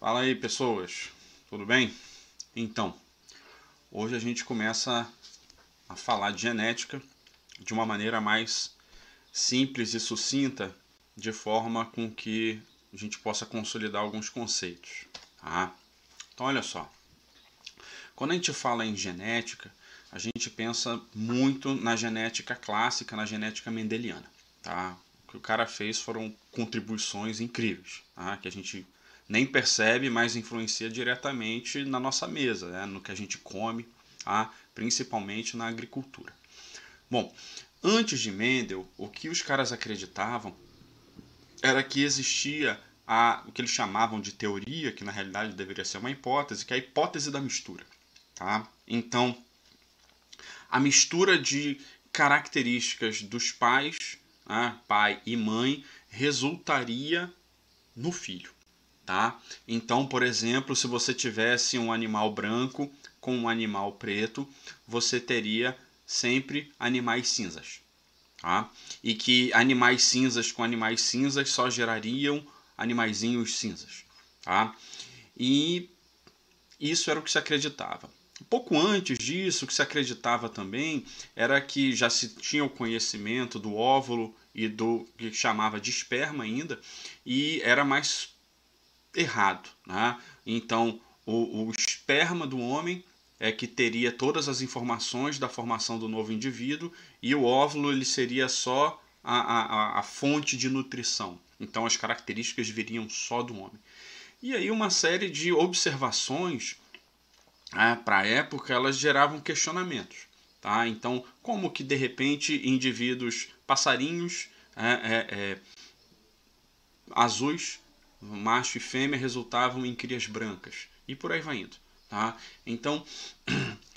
Fala aí, pessoas, tudo bem? Então, hoje a gente começa a falar de genética de uma maneira mais simples e sucinta, de forma com que a gente possa consolidar alguns conceitos, tá? Então, olha só, quando a gente fala em genética, a gente pensa muito na genética clássica, na genética mendeliana, tá? O que o cara fez foram contribuições incríveis, tá? Que a gente nem percebe, mas influencia diretamente na nossa mesa, né? No que a gente come, tá? Principalmente na agricultura. Bom, antes de Mendel, o que os caras acreditavam era que existia o que eles chamavam de teoria, que na realidade deveria ser uma hipótese, que é a hipótese da mistura. Tá? Então, a mistura de características dos pais, né, pai e mãe, resultaria no filho. Tá? Então, por exemplo, se você tivesse um animal branco com um animal preto, você teria sempre animais cinzas. Tá? E que animais cinzas com animais cinzas só gerariam animaizinhos cinzas. Tá? E isso era o que se acreditava. Pouco antes disso, o que se acreditava também era que já se tinha o conhecimento do óvulo e do que chamava de esperma ainda, e era mais errado. Né? Então, o esperma do homem é que teria todas as informações da formação do novo indivíduo, e o óvulo ele seria só a fonte de nutrição. Então, as características viriam só do homem. E aí uma série de observações para a época, elas geravam questionamentos. Tá? Então, como que de repente indivíduos, passarinhos azuis, macho e fêmea, resultavam em crias brancas? E por aí vai indo. Tá? Então,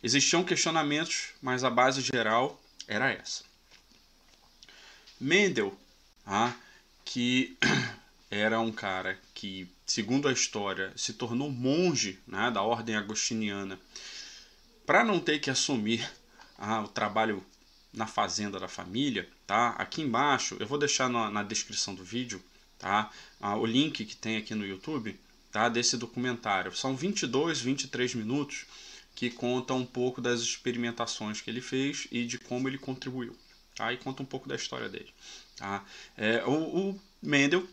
existiam questionamentos, mas a base geral era essa. Mendel, tá? Que era um cara que, segundo a história, se tornou monge, né, da ordem agostiniana, para não ter que assumir o trabalho na fazenda da família. Tá? Aqui embaixo, eu vou deixar na descrição do vídeo, tá? O link que tem aqui no YouTube, tá? Desse documentário. São 22, 23 minutos que contam um pouco das experimentações que ele fez e de como ele contribuiu. Tá? E conta um pouco da história dele. Tá? O Mendel,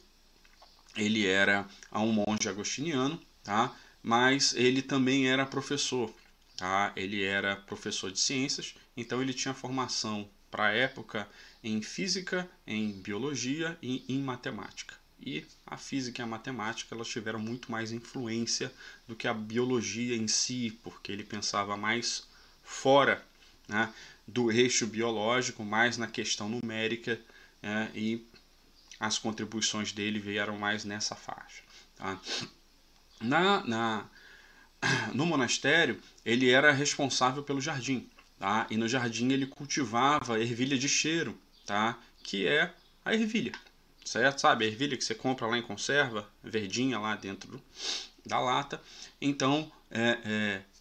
ele era um monge agostiniano, tá? Mas ele também era professor. Tá? Ele era professor de ciências, então ele tinha formação para a época em física, em biologia e em matemática. E a física e a matemática elas tiveram muito mais influência do que a biologia em si, porque ele pensava mais fora, né, do eixo biológico, mais na questão numérica, e as contribuições dele vieram mais nessa faixa. Tá? No monastério, ele era responsável pelo jardim. Tá? E no jardim ele cultivava ervilha de cheiro, tá? Que é a ervilha. Certo? Sabe? A ervilha que você compra lá em conserva, verdinha lá dentro da lata. Então,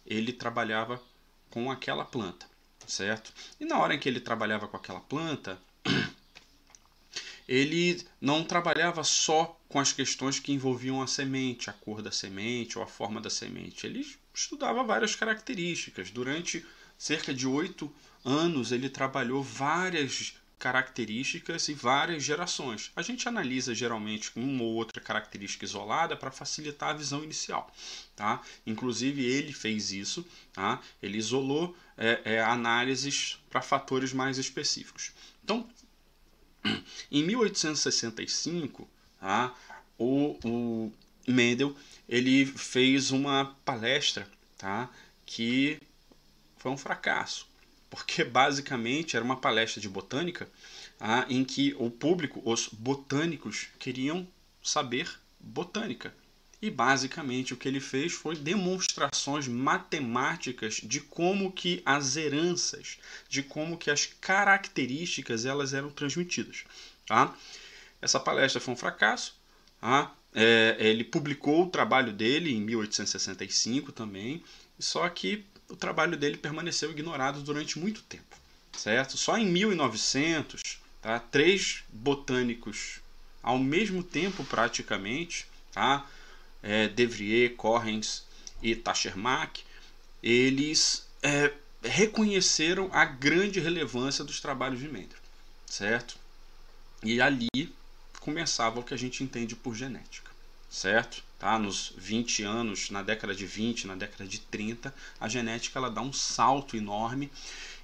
ele trabalhava com aquela planta. Certo? E na hora em que ele trabalhava com aquela planta, ele não trabalhava só com as questões que envolviam a semente, a cor da semente ou a forma da semente. Ele estudava várias características. Durante cerca de 8 anos, ele trabalhou várias características e várias gerações. A gente analisa geralmente uma ou outra característica isolada para facilitar a visão inicial. Tá? Inclusive, ele fez isso. Tá? Ele isolou análises para fatores mais específicos. Então, em 1865, tá, o Mendel ele fez uma palestra, tá, que foi um fracasso, porque basicamente era uma palestra de botânica, tá, em que o público, os botânicos, queriam saber botânica. E basicamente o que ele fez foi demonstrações matemáticas de como que as heranças, de como que as características elas eram transmitidas. Tá? Essa palestra foi um fracasso. Tá? Ele publicou o trabalho dele em 1865 também, só que o trabalho dele permaneceu ignorado durante muito tempo. Certo? Só em 1900, tá? 3 botânicos ao mesmo tempo praticamente, tá? De Vries, Correns e Taschereau, eles reconheceram a grande relevância dos trabalhos de Mendel, certo? E ali começava o que a gente entende por genética, certo? Tá? Nos 20 anos, na década de 20, na década de 30, a genética ela dá um salto enorme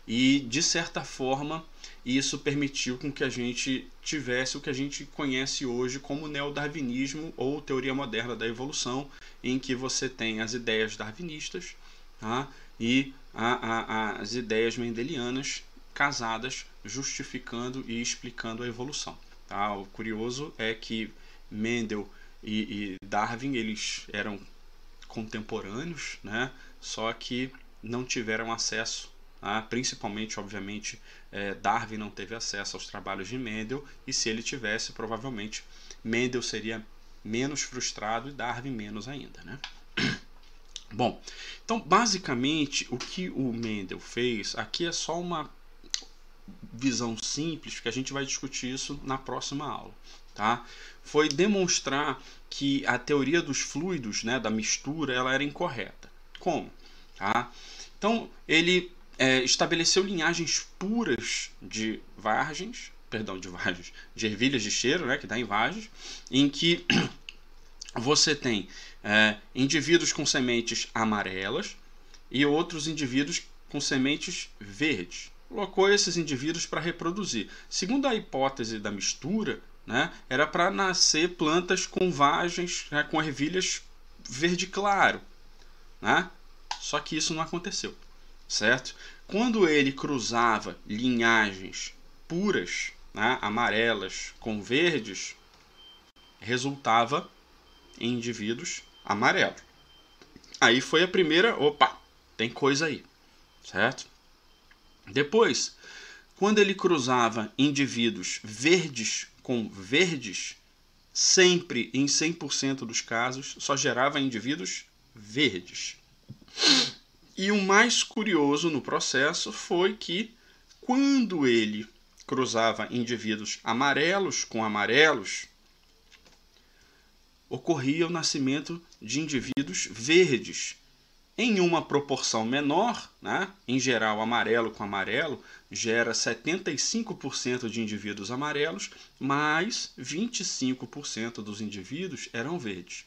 e, de certa forma, isso permitiu com que a gente tivesse o que a gente conhece hoje como neodarwinismo ou teoria moderna da evolução, em que você tem as ideias darwinistas, tá? E as ideias mendelianas casadas, justificando e explicando a evolução. Tá? O curioso é que Mendel e Darwin eles eram contemporâneos, né? Só que não tiveram acesso, principalmente, obviamente, Darwin não teve acesso aos trabalhos de Mendel, e se ele tivesse, provavelmente Mendel seria menos frustrado e Darwin menos ainda, né? Bom, então basicamente o que o Mendel fez aqui é só uma visão simples, que a gente vai discutir isso na próxima aula, tá? Foi demonstrar que a teoria dos fluidos, né, da mistura, ela era incorreta. Como? Tá? Então ele estabeleceu linhagens puras de de ervilhas de cheiro, né, que dá em vargens, em que você tem indivíduos com sementes amarelas e outros indivíduos com sementes verdes. Colocou esses indivíduos para reproduzir. Segundo a hipótese da mistura, né, era para nascer plantas com vagens, né, com ervilhas verde claro, né? Só que isso não aconteceu, certo? Quando ele cruzava linhagens puras, né, amarelas com verdes, resultava em indivíduos amarelos. Aí foi a primeira, opa, tem coisa aí, certo? Depois, quando ele cruzava indivíduos verdes com verdes, sempre em 100% dos casos só gerava indivíduos verdes. E o mais curioso no processo foi que quando ele cruzava indivíduos amarelos com amarelos, ocorria o nascimento de indivíduos verdes em uma proporção menor, né? Em geral, amarelo com amarelo gera 75% de indivíduos amarelos, mas 25% dos indivíduos eram verdes.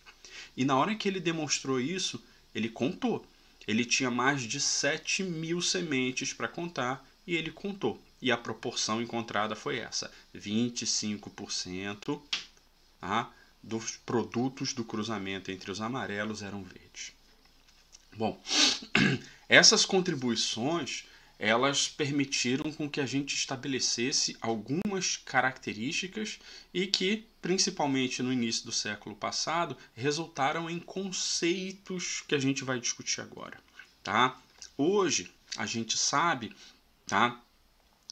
E na hora que ele demonstrou isso, ele contou. Ele tinha mais de 7.000 sementes para contar e ele contou. E a proporção encontrada foi essa: 25%, dos produtos do cruzamento entre os amarelos eram verdes. Bom, essas contribuições elas permitiram com que a gente estabelecesse algumas características e que, principalmente no início do século passado, resultaram em conceitos que a gente vai discutir agora. Tá? Hoje a gente sabe, tá,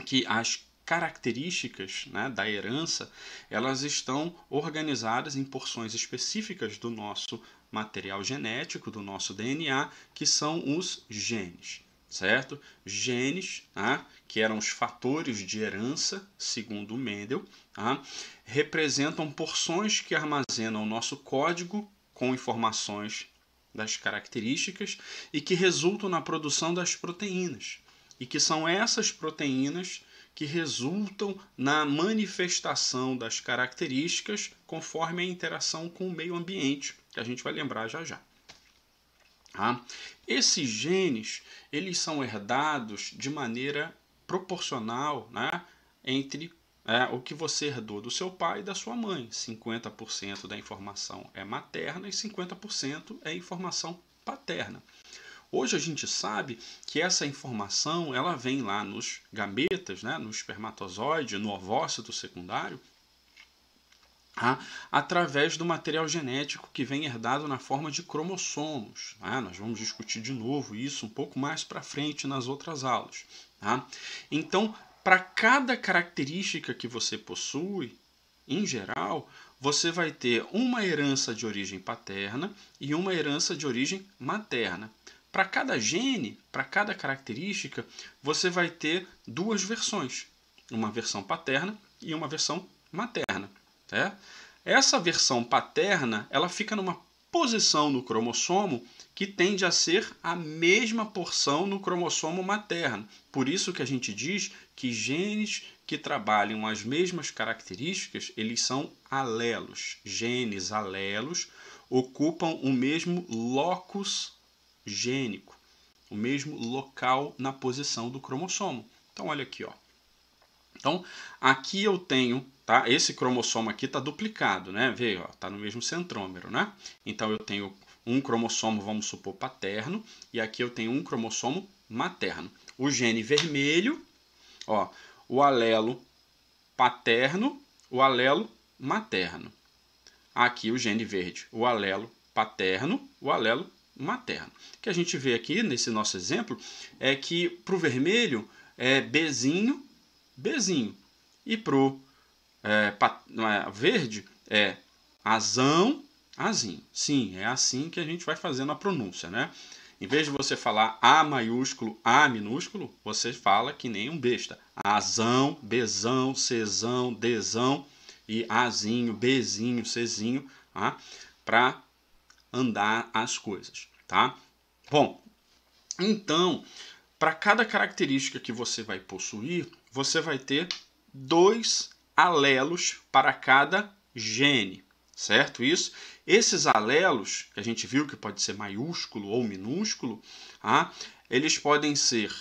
que as características, né, da herança, elas estão organizadas em porções específicas do nosso material genético, do nosso DNA, que são os genes, certo? Genes, que eram os fatores de herança, segundo Mendel, representam porções que armazenam o nosso código com informações das características e que resultam na produção das proteínas. E que são essas proteínas que resultam na manifestação das características conforme a interação com o meio ambiente, que a gente vai lembrar já já. Esses genes eles são herdados de maneira proporcional, né, entre o que você herdou do seu pai e da sua mãe. 50% da informação é materna e 50% é informação paterna. Hoje a gente sabe que essa informação ela vem lá nos gametas, né, no espermatozoide, no ovócito secundário, através do material genético que vem herdado na forma de cromossomos. Nós vamos discutir de novo isso um pouco mais para frente nas outras aulas. Então, para cada característica que você possui, em geral, você vai ter uma herança de origem paterna e uma herança de origem materna. Para cada gene, para cada característica, você vai ter duas versões, uma versão paterna e uma versão materna. Essa versão paterna ela fica numa posição no cromossomo que tende a ser a mesma porção no cromossomo materno. Por isso que a gente diz que genes que trabalham as mesmas características, eles são alelos. Genes alelos ocupam o mesmo locus gênico, o mesmo local na posição do cromossomo. Então, olha aqui, ó. Então, aqui eu tenho, tá? Esse cromossomo aqui está duplicado, né? Vê, ó, tá no mesmo centrômero, né? Então, eu tenho um cromossomo, vamos supor, paterno, e aqui eu tenho um cromossomo materno. O gene vermelho, ó, o alelo paterno, o alelo materno. Aqui o gene verde, o alelo paterno, o alelo materno. O que a gente vê aqui nesse nosso exemplo é que para o vermelho é Bzinho, Bzinho. E para o verde é azão, azinho. Sim, é assim que a gente vai fazendo a pronúncia, né? Em vez de você falar A maiúsculo, A minúsculo, você fala que nem um besta. Azão, Bzão, Czão, Dzão e Azinho, Bzinho, Czinho, tá? Para andar as coisas, tá? Bom, então, para cada característica que você vai possuir, você vai ter 2 alelos para cada gene, certo? Isso. Esses alelos, que a gente viu que pode ser maiúsculo ou minúsculo, eles podem ser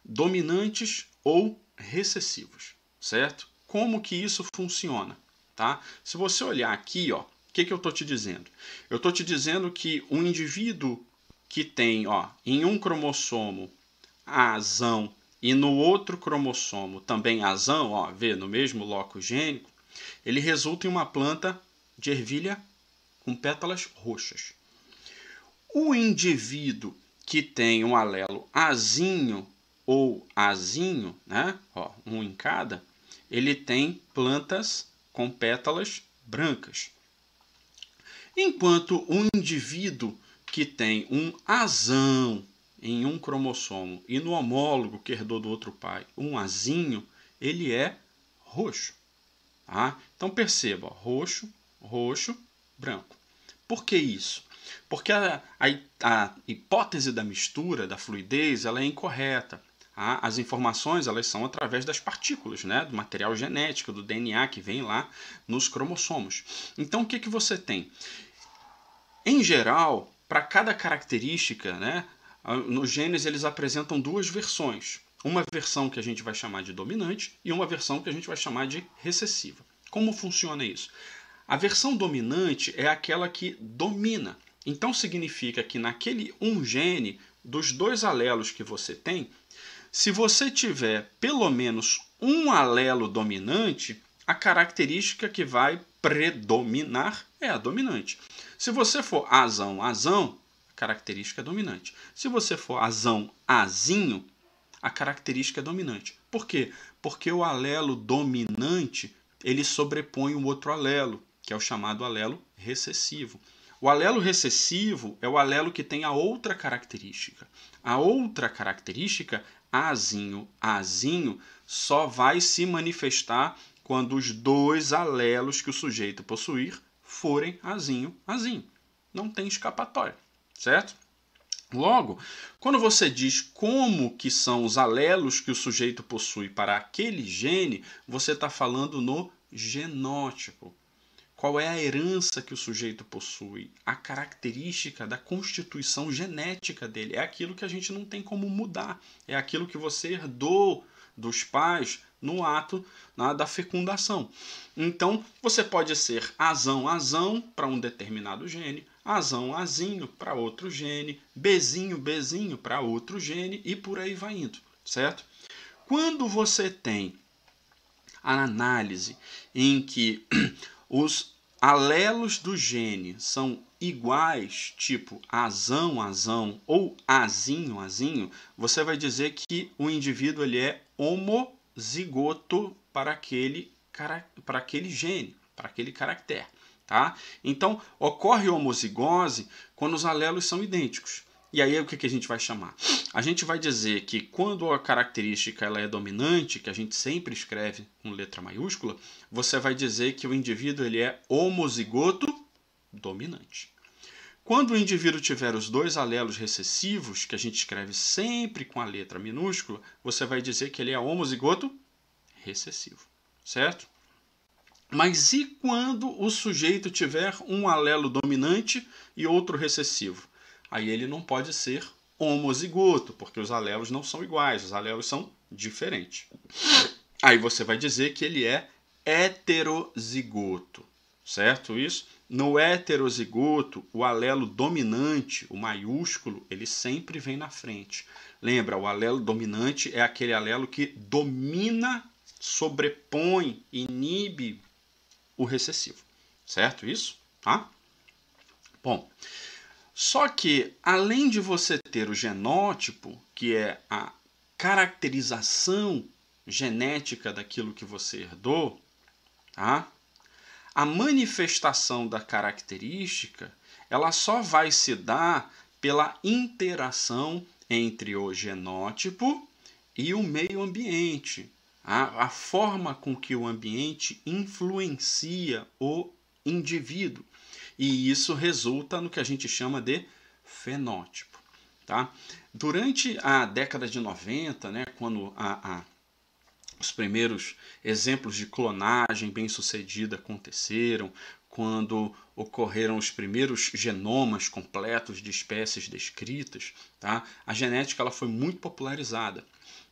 dominantes ou recessivos, certo? Como que isso funciona, tá? Se você olhar aqui, ó, o que eu estou te dizendo? Eu estou te dizendo que um indivíduo que tem, ó, em um cromossomo azão e no outro cromossomo também azão, ó, vê, no mesmo locus gênico, ele resulta em uma planta de ervilha com pétalas roxas. O indivíduo que tem um alelo azinho ou azinho, né, ó, um em cada, ele tem plantas com pétalas brancas. Enquanto o indivíduo que tem um azão em um cromossomo e no homólogo que herdou do outro pai um azinho, ele é roxo. Tá? Então perceba, ó, roxo, roxo, branco. Por que isso? Porque a hipótese da mistura, da fluidez, ela é incorreta. Tá? As informações elas são através das partículas, né, do material genético, do DNA que vem lá nos cromossomos. Então o que você tem? Em geral, para cada característica, né, nos genes eles apresentam 2 versões. Uma versão que a gente vai chamar de dominante e uma versão que a gente vai chamar de recessiva. Como funciona isso? A versão dominante é aquela que domina. Então significa que naquele um gene, dos 2 alelos que você tem, se você tiver pelo menos um alelo dominante, a característica que vai predominar é a dominante. Se você for azão, azão, a característica é dominante. Se você for azão, azinho, a característica é dominante. Por quê? Porque o alelo dominante ele sobrepõe o outro alelo, que é o chamado alelo recessivo. O alelo recessivo é o alelo que tem a outra característica. A outra característica, azinho, azinho, só vai se manifestar quando os 2 alelos que o sujeito possuir forem azinho, azinho. Não tem escapatória, certo? Logo, quando você diz como que são os alelos que o sujeito possui para aquele gene, você está falando no genótipo. Qual é a herança que o sujeito possui? A característica da constituição genética dele. É aquilo que a gente não tem como mudar. É aquilo que você herdou dos pais no ato da fecundação. Então, você pode ser azão, azão para um determinado gene, azão, azinho para outro gene, bezinho, bezinho para outro gene e por aí vai indo, certo? Quando você tem a análise em que os alelos do gene são iguais, tipo azão, azão ou azinho, azinho, você vai dizer que o indivíduo ele é homozigoto para aquele gene, para aquele caractere. Tá? Então, ocorre homozigose quando os alelos são idênticos. E aí o que a gente vai chamar? A gente vai dizer que quando a característica ela é dominante, que a gente sempre escreve com letra maiúscula, você vai dizer que o indivíduo ele é homozigoto dominante. Quando o indivíduo tiver os dois alelos recessivos, que a gente escreve sempre com a letra minúscula, você vai dizer que ele é homozigoto recessivo, certo? Mas e quando o sujeito tiver um alelo dominante e outro recessivo? Aí ele não pode ser homozigoto, porque os alelos não são iguais, os alelos são diferentes. Aí você vai dizer que ele é heterozigoto, certo isso? No heterozigoto, o alelo dominante, o maiúsculo, ele sempre vem na frente. Lembra, o alelo dominante é aquele alelo que domina, sobrepõe, inibe o recessivo, certo isso? Tá? Bom, só que além de você ter o genótipo, que é a caracterização genética daquilo que você herdou, tá? A manifestação da característica, ela só vai se dar pela interação entre o genótipo e o meio ambiente. A forma com que o ambiente influencia o indivíduo. E isso resulta no que a gente chama de fenótipo. Tá? Durante a década de 90, né, quando os primeiros exemplos de clonagem bem-sucedida aconteceram, quando ocorreram os primeiros genomas completos de espécies descritas, tá? A genética ela foi muito popularizada.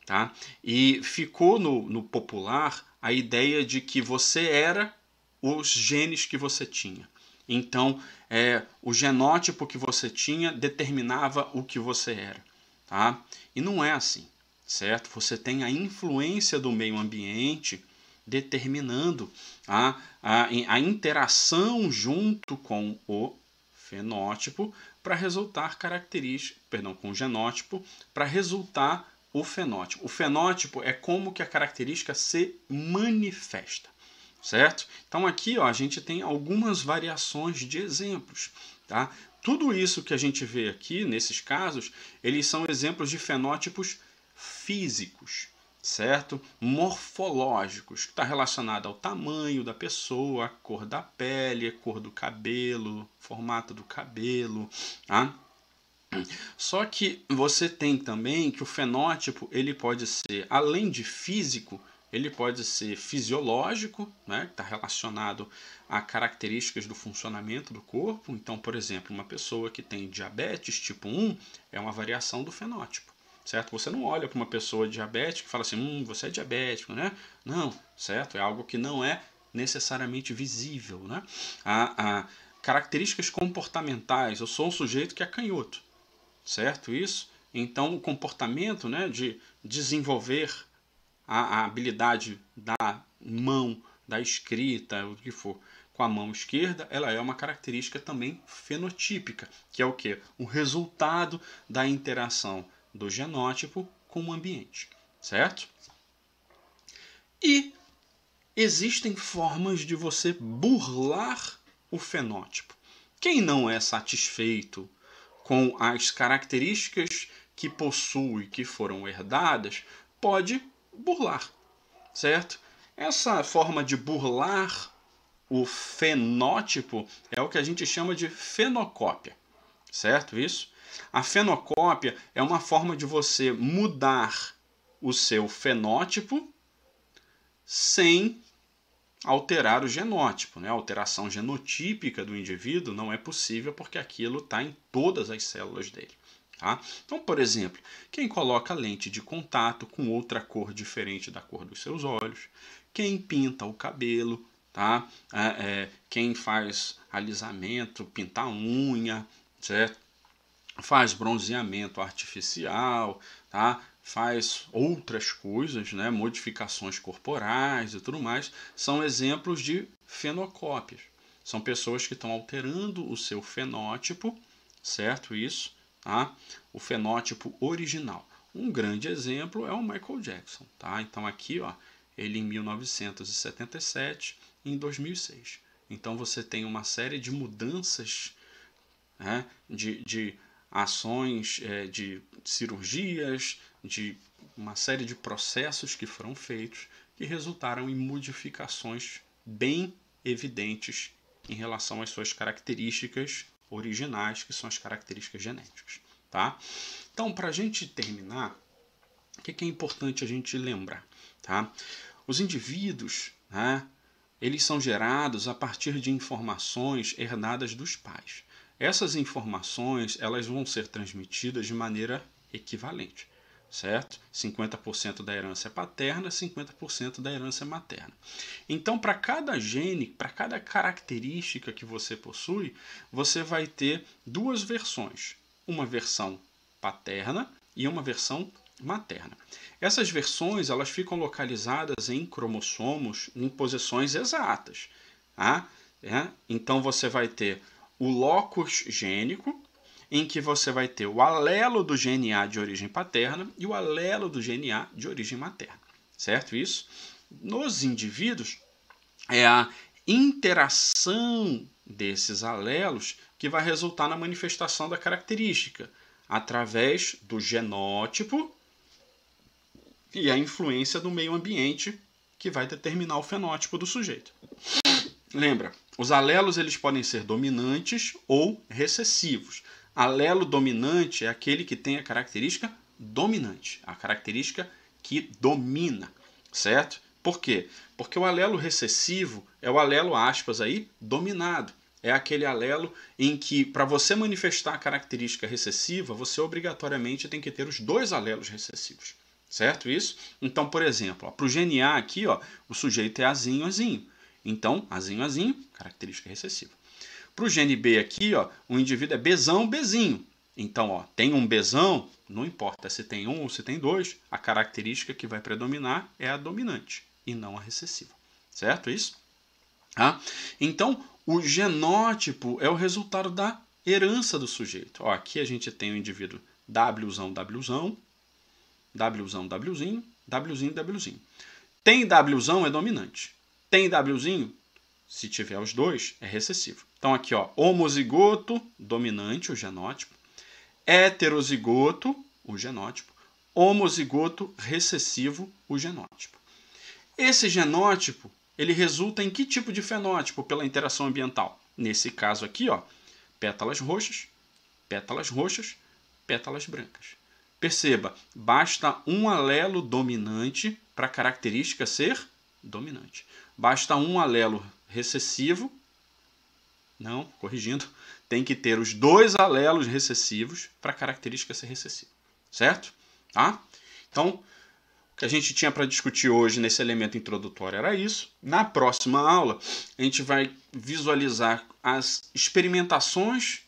Tá? E ficou no popular a ideia de que você era os genes que você tinha. Então, o genótipo que você tinha determinava o que você era. Tá? E não é assim, certo? Você tem a influência do meio ambiente determinando a interação junto com o fenótipo para resultar com o genótipo para resultar o fenótipo. O fenótipo é como que a característica se manifesta, certo? Então aqui ó, a gente tem algumas variações de exemplos, tá? Tudo isso que a gente vê aqui, nesses casos, eles são exemplos de fenótipos físicos, certo? Morfológicos, que está relacionado ao tamanho da pessoa, a cor da pele, a cor do cabelo, formato do cabelo, tá? Só que você tem também que o fenótipo ele pode ser, além de físico, ele pode ser fisiológico, né, que está relacionado a características do funcionamento do corpo. Então, por exemplo, uma pessoa que tem diabetes tipo 1 é uma variação do fenótipo, certo? Você não olha para uma pessoa diabética e fala assim, você é diabético, né? Não, certo? É algo que não é necessariamente visível, né? Características comportamentais, eu sou um sujeito que é canhoto, certo isso? Então, o comportamento, né, de desenvolver a habilidade da mão, da escrita, o que for, com a mão esquerda, ela é uma característica também fenotípica, que é o quê? O resultado da interação do genótipo com o ambiente, certo? E existem formas de você burlar o fenótipo. Quem não é satisfeito com as características que possui, que foram herdadas, pode burlar, certo? Essa forma de burlar o fenótipo é o que a gente chama de fenocópia, certo? Isso? A fenocópia é uma forma de você mudar o seu fenótipo sem alterar o genótipo, né? A alteração genotípica do indivíduo não é possível porque aquilo está em todas as células dele. Tá? Então, por exemplo, quem coloca lente de contato com outra cor diferente da cor dos seus olhos, quem pinta o cabelo, tá? Quem faz alisamento, pintar unha, certo? Faz bronzeamento artificial, tá? Faz outras coisas, né? Modificações corporais e tudo mais, são exemplos de fenocópias. São pessoas que estão alterando o seu fenótipo, certo? Isso, tá? O fenótipo original. Um grande exemplo é o Michael Jackson, tá? Então aqui, ó, ele em 1977 e em 2006. Então você tem uma série de mudanças, né, de ações, de cirurgias, de uma série de processos que foram feitos que resultaram em modificações bem evidentes em relação às suas características originais, que são as características genéticas. Tá? Então, para a gente terminar, o que é importante a gente lembrar? Tá? Os indivíduos, né, eles são gerados a partir de informações herdadas dos pais. Essas informações elas vão ser transmitidas de maneira equivalente, certo? 50% da herança é paterna, 50% da herança é materna. Então, para cada gene, para cada característica que você possui, você vai ter duas versões. Uma versão paterna e uma versão materna. Essas versões elas ficam localizadas em cromossomos em posições exatas. Tá? Então você vai ter o locus gênico, em que você vai ter o alelo do gene A de origem paterna e o alelo do gene A de origem materna. Certo isso? Nos indivíduos, é a interação desses alelos que vai resultar na manifestação da característica, através do genótipo e a influência do meio ambiente que vai determinar o fenótipo do sujeito. Lembra, os alelos eles podem ser dominantes ou recessivos. Alelo dominante é aquele que tem a característica dominante, a característica que domina, certo? Por quê? Porque o alelo recessivo é o alelo, aspas, aí, dominado. É aquele alelo em que, para você manifestar a característica recessiva, você obrigatoriamente tem que ter os dois alelos recessivos. Certo isso? Então, por exemplo, para o gene A aqui, ó, o sujeito é Azinho, Azinho. Então, Azinho, Azinho, característica recessiva. Para o gene B aqui, ó, o indivíduo é Bzão, Bzinho. Então, ó, tem um Bzão, não importa se tem um ou se tem dois, a característica que vai predominar é a dominante e não a recessiva. Certo isso? Ah? Então, o genótipo é o resultado da herança do sujeito. Ó, aqui a gente tem o indivíduo Wzão, Wzão, Wzão, Wzinho, Wzinho, Wzinho. Tem Wzão é dominante. Tem Wzinho, se tiver os dois, é recessivo. Então aqui, ó, homozigoto, dominante, o genótipo. Heterozigoto, o genótipo. Homozigoto, recessivo, o genótipo. Esse genótipo, ele resulta em que tipo de fenótipo pela interação ambiental? Nesse caso aqui, ó, pétalas roxas, pétalas brancas. Perceba, basta um alelo dominante para a característica ser dominante. Basta um alelo recessivo, não, corrigindo, tem que ter os dois alelos recessivos para a característica ser recessiva. Certo? Tá? Então, o que a gente tinha para discutir hoje nesse elemento introdutório era isso. Na próxima aula, a gente vai visualizar as experimentações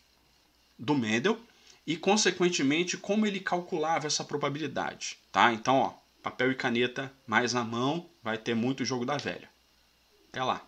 do Mendel e, consequentemente, como ele calculava essa probabilidade. Tá? Então, ó, papel e caneta mais na mão, vai ter muito jogo da velha. Até lá!